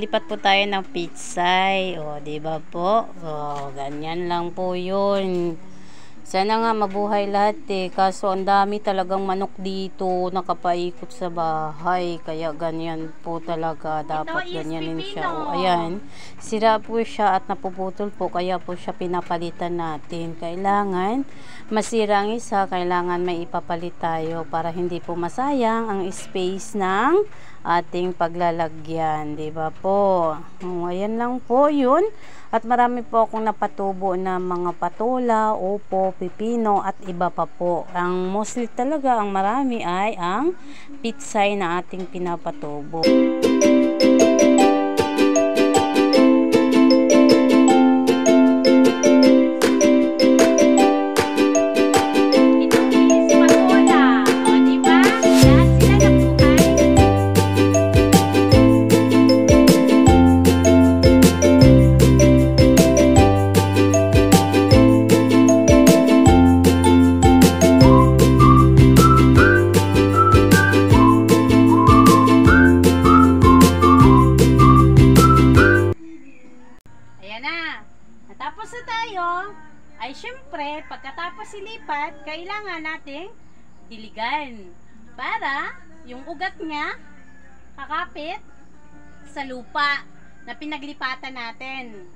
maglilipat po tayo ng pitsay. O, di ba po? O, ganyan lang po yun. Sana nga mabuhay lahat eh. Kaso ang dami talagang manok dito nakapaikot sa bahay. Kaya ganyan po talaga. Dapat ganyanin siya. O, ayan. Sira po siya at napuputol po. Kaya po siya pinapalitan natin. Kailangan masira ang isa. Kailangan may ipapalit tayo para hindi po masayang ang space ng ating paglalagyan. Diba po? O, ayan lang po yun. At marami po akong napatubo na mga patola, upo, pipino at iba pa po. Ang mostly talaga, ang marami ay ang pitsay na ating pinapatubo. Natapos na tayo, ay syempre, pagkatapos ilipat, kailangan nating diligan para yung ugat niya kakapit sa lupa na pinaglipatan natin.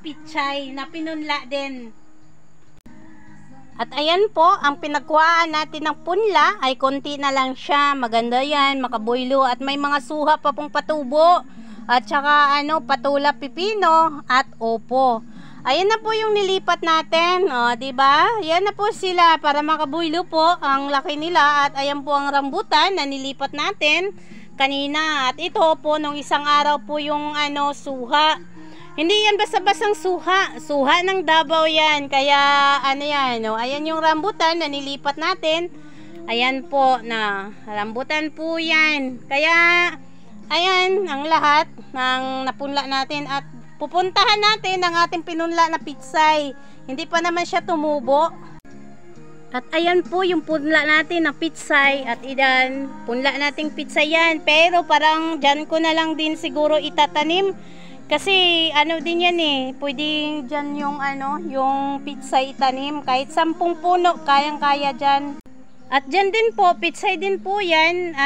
pitsay na pinunla din. At ayan po, ang pinagkuhaan natin ng punla ay konti na lang siya. Maganda yan, makaboylo at may mga suha pa pong patubo. At saka patula pipino at opo. Ayan na po yung nilipat natin. O, diba? Ayan na po sila para makaboylo po ang laki nila. At ayan po ang rambutan na nilipat natin. kanina. At ito po, nung isang araw po yung suha. Hindi yan basta-bastang suha. Suha ng Davao yan. Kaya yan, ayan yung rambutan na nilipat natin. Ayan po na rambutan po yan. Kaya ayan ang lahat ng napunla natin at pupuntahan natin ang ating pinunla na pitsay. Hindi pa naman siya tumubo. At ayan po yung punla natin na pitsay. At idan, punla nating pitsay yan. Pero parang dyan ko na lang din siguro itatanim. Kasi din yan pwedeng dyan yung pitsay itanim. Kahit 10 puno, kayang-kaya dyan. At dyan din po, pitsay din po yan.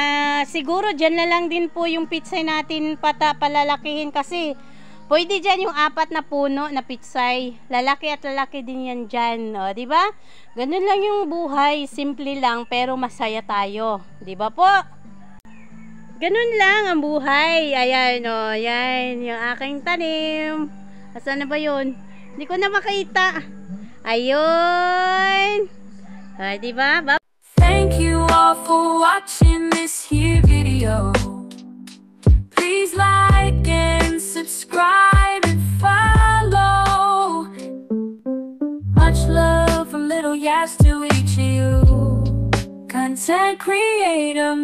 Siguro dyan na lang din po yung pitsay natin palalakihin kasi pwede dyan yung 4 na puno na pitsay. Lalaki at lalaki din yan dyan. O, diba? Ganun lang yung buhay. Simple lang pero masaya tayo. Diba po? Ganun lang ang buhay. Ayan yan yung aking tanim. Asan na ba yun? Hindi ko na makita. Ayun. Diba? Thank you all for watching this here video. Please like and subscribe and follow. Much love from Little Yas to each of you. Content creator.